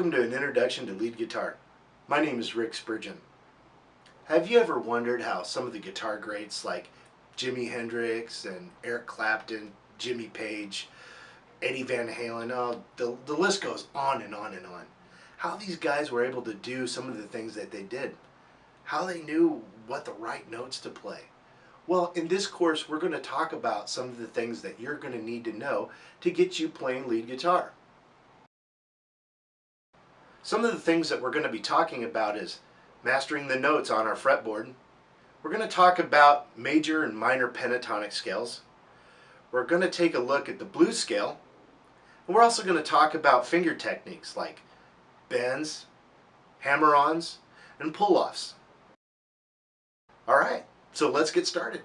Welcome to an introduction to lead guitar. My name is Rick Spurgeon. Have you ever wondered how some of the guitar greats like Jimi Hendrix and Eric Clapton, Jimmy Page, Eddie Van Halen, the list goes on and on and on. How these guys were able to do some of the things that they did. How they knew what the right notes to play. Well, in this course we're going to talk about some of the things that you're going to need to know to get you playing lead guitar. Some of the things that we're going to be talking about is mastering the notes on our fretboard. We're going to talk about major and minor pentatonic scales. We're going to take a look at the blues scale. And we're also going to talk about finger techniques like bends, hammer-ons, and pull-offs. Alright, so let's get started.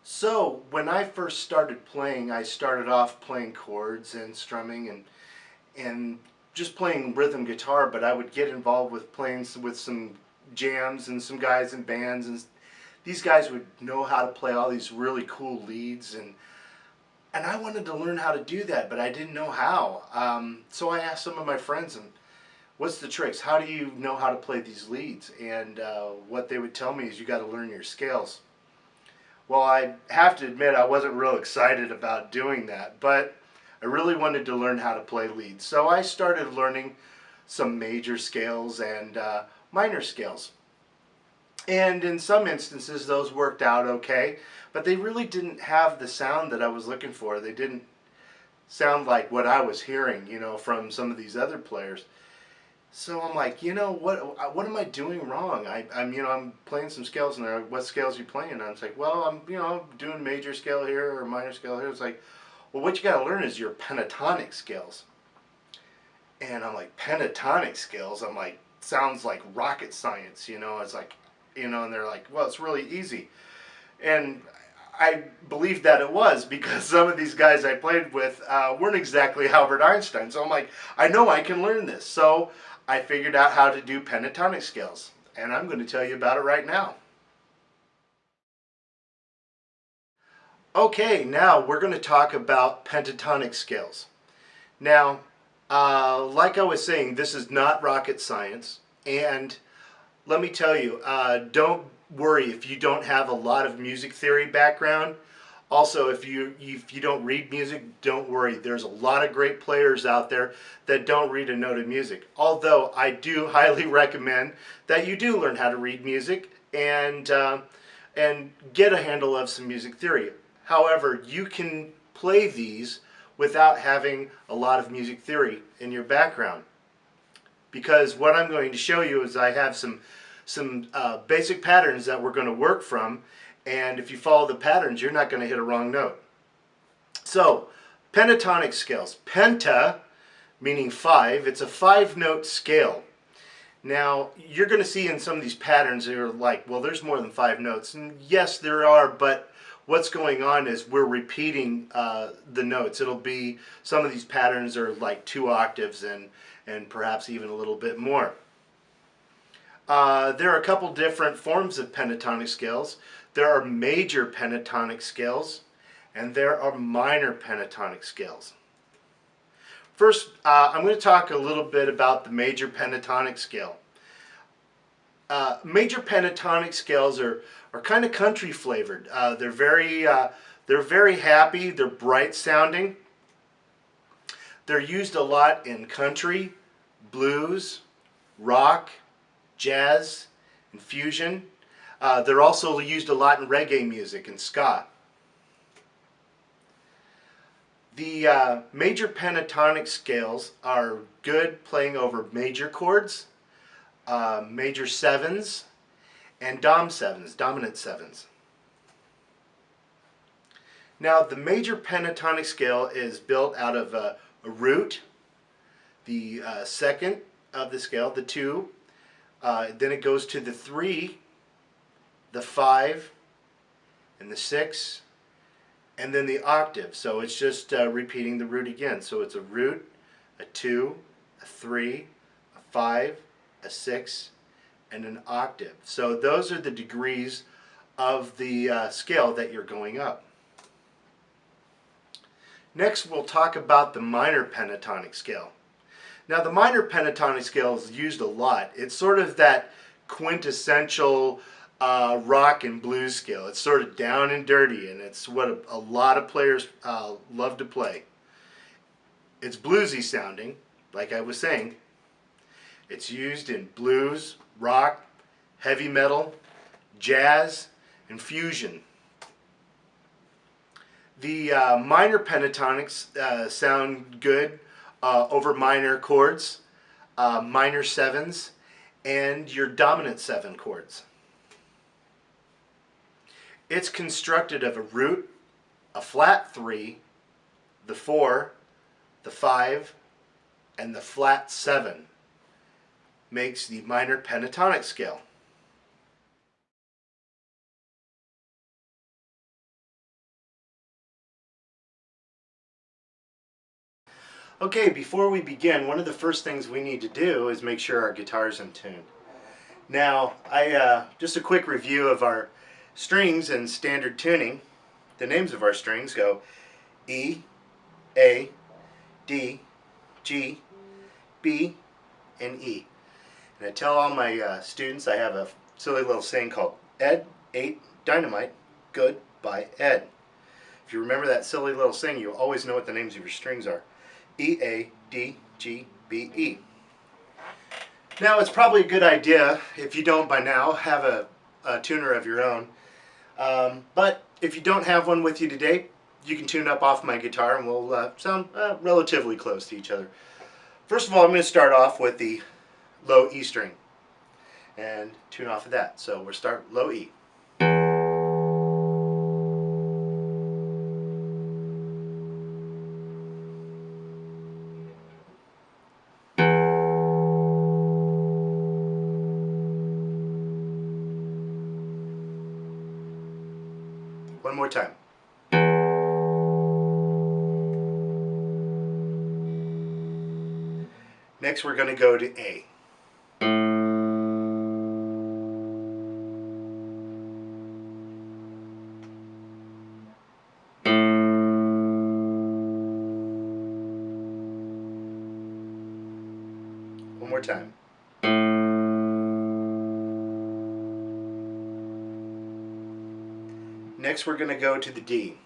So when I first started playing, I started off playing chords and strumming and just playing rhythm guitar, but I would get involved with playing with some jams and some guys in bands, and these guys would know how to play all these really cool leads, and I wanted to learn how to do that, but I didn't know how. So I asked some of my friends, and what's the tricks? How do you know how to play these leads? And what they would tell me is you got to learn your scales. Well, I have to admit I wasn't real excited about doing that, but I really wanted to learn how to play leads. So I started learning some major scales and minor scales. And in some instances those worked out okay, but they really didn't have the sound that I was looking for. They didn't sound like what I was hearing, from some of these other players. So I'm like, what am I doing wrong? I'm playing some scales, and they're like, what scales are you playing? And I was like, well, I'm doing major scale here or minor scale here. It's like, well, what you got to learn is your pentatonic scales. And I'm like, pentatonic scales? I'm like, sounds like rocket science, It's like, and they're like, well, it's really easy. And I believed that it was, because some of these guys I played with weren't exactly Albert Einstein. So I'm like, I know I can learn this. So I figured out how to do pentatonic scales, and I'm going to tell you about it right now. Okay, now we're going to talk about pentatonic scales. Now, like I was saying, this is not rocket science, and let me tell you, don't worry if you don't have a lot of music theory background. Also, if you don't read music, don't worry. There's a lot of great players out there that don't read a note of music. Although I do highly recommend that you do learn how to read music and get a handle of some music theory. However, you can play these without having a lot of music theory in your background, because what I'm going to show you is I have some basic patterns that we're going to work from. And if you follow the patterns, you're not going to hit a wrong note. So, pentatonic scales. Penta, meaning 5, it's a 5-note scale. Now, you're going to see in some of these patterns, they're like, well, there's more than 5 notes. And yes, there are, but what's going on is we're repeating the notes. It'll be, some of these patterns are like 2 octaves and perhaps even a little bit more. There are a couple different forms of pentatonic scales. There are major pentatonic scales, and there are minor pentatonic scales. First, I'm going to talk a little bit about the major pentatonic scale. Major pentatonic scales are kind of country flavored. They're very happy. They're bright sounding. They're used a lot in country, blues, rock, jazz, and fusion. They're also used a lot in reggae music and ska. The major pentatonic scales are good playing over major chords, major 7s, and dom 7s, dominant 7s. Now, the major pentatonic scale is built out of a root, the 2nd of the scale, the 2, then it goes to the 3, the 5, and the 6, and then the octave. So it's just repeating the root again. So it's a root, a 2, a 3, a 5, a 6, and an octave. So those are the degrees of the scale that you're going up. Next, we'll talk about the minor pentatonic scale. Now, the minor pentatonic scale is used a lot. It's sort of that quintessential rock and blues scale. It's sort of down and dirty, and it's what a lot of players love to play. It's bluesy sounding, like I was saying. It's used in blues, rock, heavy metal, jazz, and fusion. The minor pentatonics sound good over minor chords, minor sevens, and your dominant seven chords. It's constructed of a root, a flat 3, the 4, the 5, and the flat 7. Makes the minor pentatonic scale. Okay, before we begin, one of the first things we need to do is make sure our guitar's in tune. Now, just a quick review of our strings and standard tuning. The names of our strings go E, A, D, G, B, and E. And I tell all my students I have a silly little saying called Ed ate dynamite, good by Ed. If you remember that silly little saying, you'll always know what the names of your strings are. E, A, D, G, B, E. Now, it's probably a good idea, if you don't by now, have a tuner of your own. But if you don't have one with you today, you can tune up off my guitar and we'll sound relatively close to each other. First of all, I'm going to start off with the low E string and tune off of that. So we'll start low E. One more time. Next we're going to go to A. One more time. Next we're going to go to the D.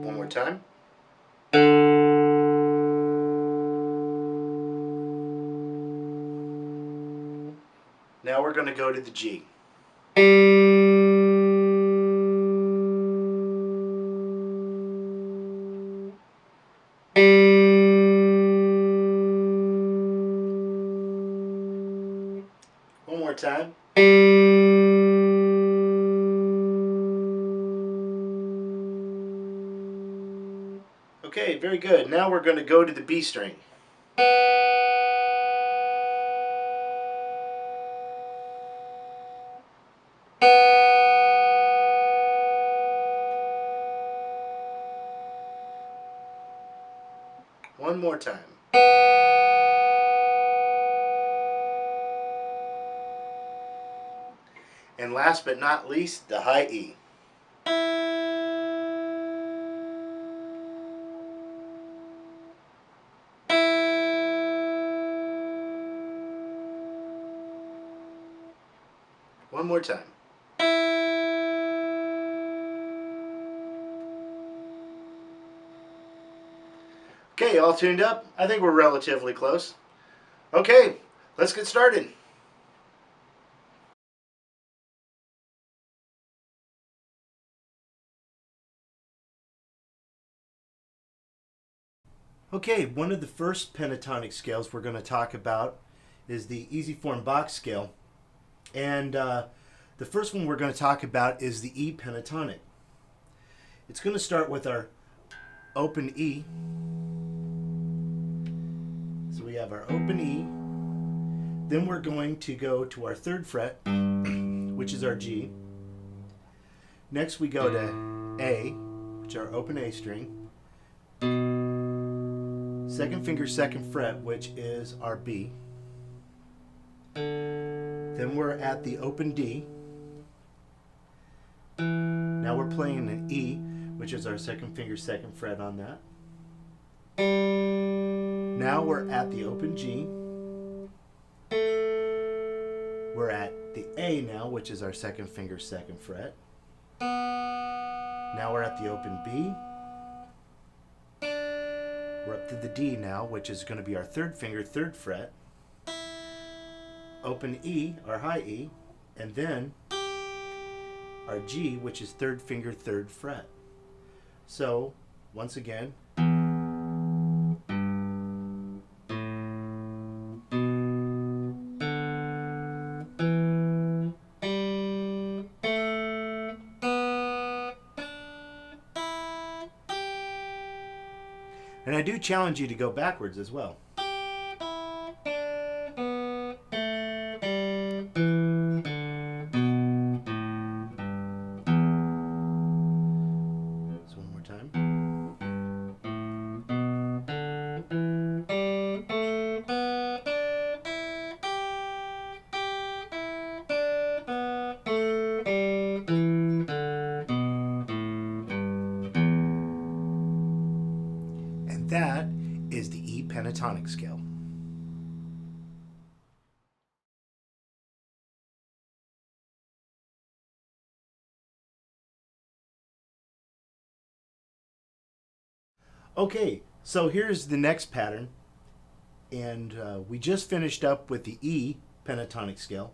One more time. Now we're going to go to the G. One more time. Okay, very good. Now we're going to go to the B string. One more time. And last but not least, the high E. One more time. Okay, all tuned up? I think we're relatively close. Okay, let's get started. Okay, one of the first pentatonic scales we're going to talk about is the easy form Bach scale. And the first one we're going to talk about is the E pentatonic. It's going to start with our open E. So we have our open E. Then we're going to go to our 3rd fret, which is our G. Next we go to A, which is our open A string. second finger, second fret, which is our B. Then we're at the open D. Now we're playing an E, which is our second finger, second fret on that. Now we're at the open G. We're at the A now, which is our second finger, second fret. Now we're at the open B. We're up to the D now, which is going to be our third finger, third fret. Open E, our high E, and then our G, which is third finger, third fret. So, once again, and I do challenge you to go backwards as well. So one more time. And that is the E pentatonic scale. Okay, so here's the next pattern, and we just finished up with the E pentatonic scale.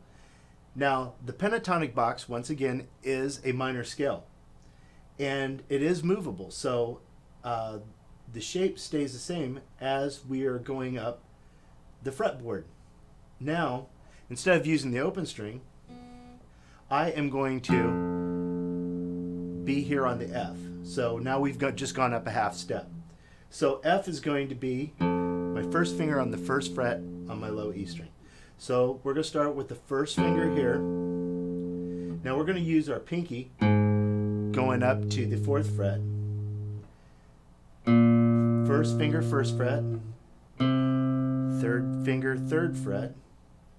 Now, the pentatonic box, once again, is a minor scale, and it is movable, so the shape stays the same as we are going up the fretboard. Now, instead of using the open string, I am going to be here on the F. So now we've just gone up a half step. So F is going to be my first finger on the first fret on my low E string. So we're going to start with the first finger here. Now we're going to use our pinky going up to the fourth fret. First finger, first fret. Third finger, third fret.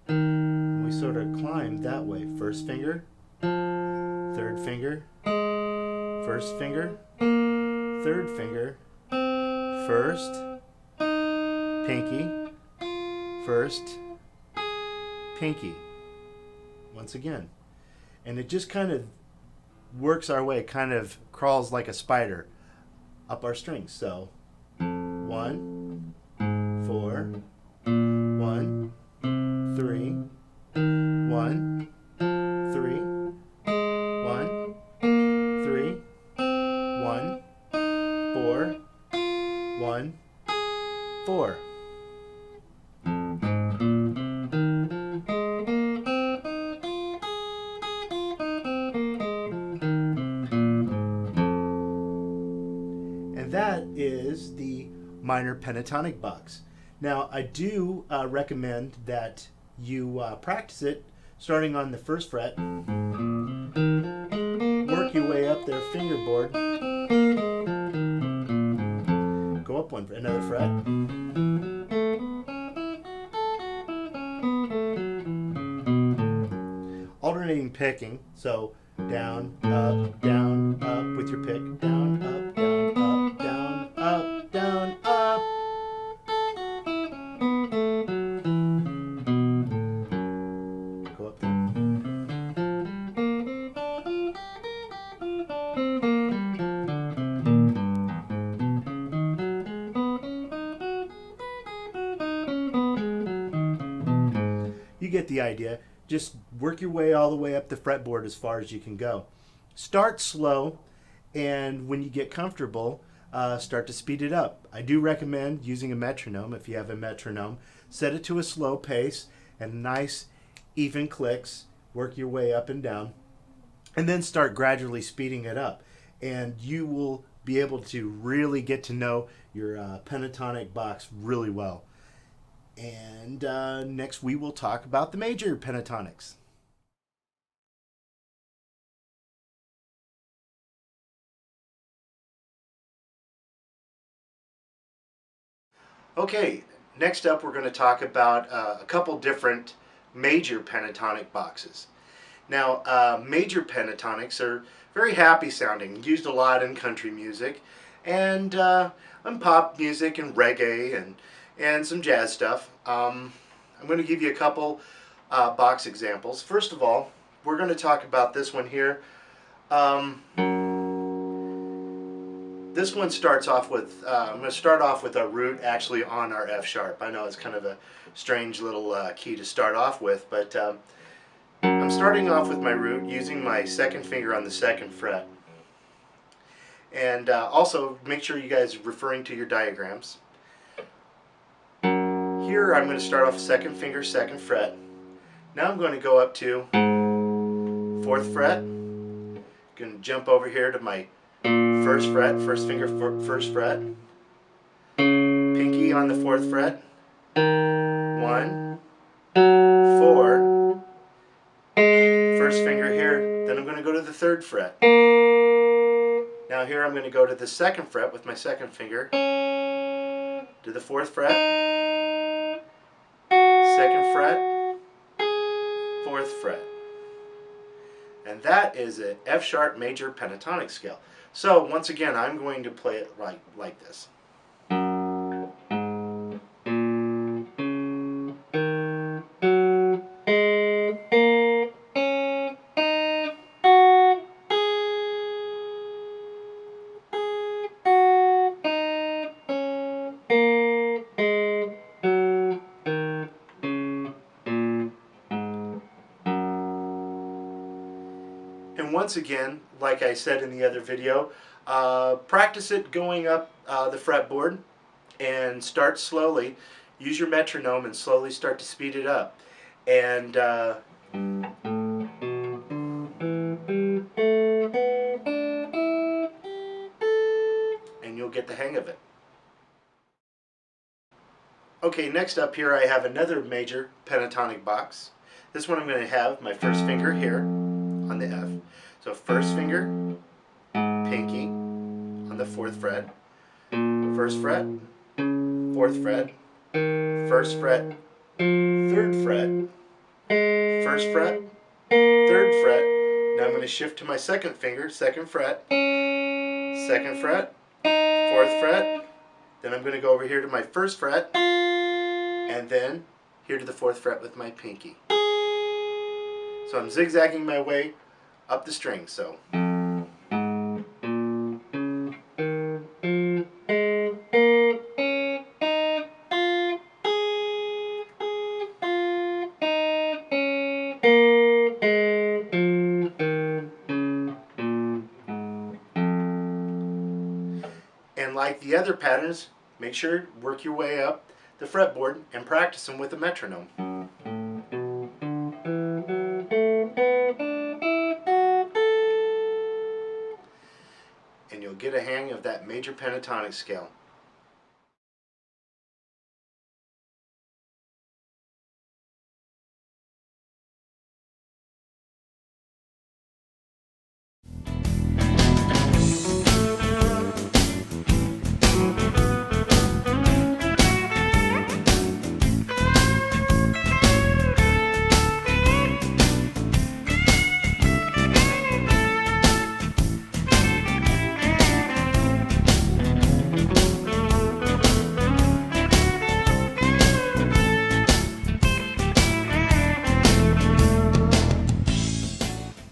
And we sort of climb that way. First finger, third finger, first finger, third finger, first, pinky, first, pinky. Once again. And it just kind of works our way, kind of crawls like a spider up our strings. So 1, 4, 1, 3, 1, 3, 1, 3, 1, 4, 1, 4. And that is the minor pentatonic box. Now, I do recommend that you practice it starting on the first fret. Work your way up their fingerboard. Go up another fret. Alternating picking, so down, up, with your pick. Down, up, down, up, down, up, down, up. Go up there. You get the idea. Just work your way all the way up the fretboard as far as you can go. Start slow, and when you get comfortable, start to speed it up. I do recommend using a metronome. If you have a metronome, set it to a slow pace and nice even clicks. Work your way up and down, and then start gradually speeding it up, and you will be able to really get to know your pentatonic box really well. And next we will talk about the major pentatonics. Okay, next up we're going to talk about a couple different major pentatonic boxes. Now, major pentatonics are very happy sounding, used a lot in country music, and in pop music and reggae and some jazz stuff. I'm going to give you a couple box examples. First of all, we're going to talk about this one here. This one starts off with, I'm going to start off with a root actually on our F sharp. I know it's kind of a strange little key to start off with, but I'm starting off with my root using my second finger on the second fret. And also make sure you guys are referring to your diagrams. Here I'm going to start off second finger, second fret. Now I'm going to go up to 4th fret. Going to jump over here to my first fret, first finger, first fret. Pinky on the 4th fret. 1, 4. First finger here. Then I'm going to go to the 3rd fret. Now here I'm going to go to the 2nd fret with my second finger. To the 4th fret. 2nd fret. 4th fret. And that is an F sharp major pentatonic scale. So once again, I'm going to play it like this. And once again, like I said in the other video, practice it going up the fretboard and start slowly. Use your metronome and slowly start to speed it up. And you'll get the hang of it. Okay, next up here I have another major pentatonic box. This one I'm going to have my first finger here on the F. So first finger, pinky on the 4th fret, 1st fret, 4th fret, 1st fret, 3rd fret, 1st fret, 3rd fret. Now I'm going to shift to my second finger, 2nd fret, 2nd fret, 4th fret. Then I'm going to go over here to my 1st fret, and then here to the 4th fret with my pinky. So I'm zigzagging my way up the string. So and like the other patterns, make sure work your way up the fretboard and practice them with a metronome. And you'll get a hang of that major pentatonic scale.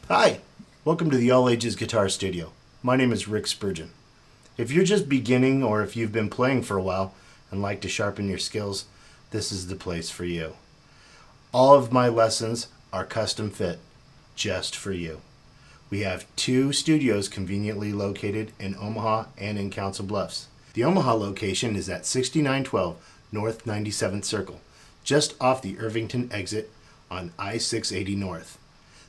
Hi, welcome to the All Ages Guitar Studio. My name is Rick Spurgeon. If you're just beginning or if you've been playing for a while and like to sharpen your skills, this is the place for you. All of my lessons are custom fit, just for you. We have 2 studios conveniently located in Omaha and in Council Bluffs. The Omaha location is at 6912 North 97th Circle, just off the Irvington exit on I-680 North.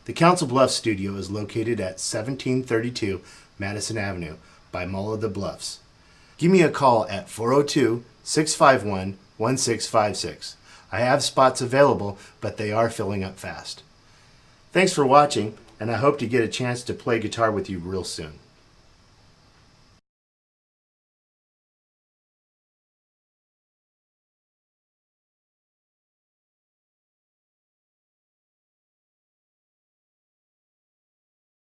The Council Bluffs studio is located at 1732 Madison Avenue by Mall of the Bluffs. Give me a call at 402-651-1656. I have spots available, but they are filling up fast. Thanks for watching, and I hope to get a chance to play guitar with you real soon.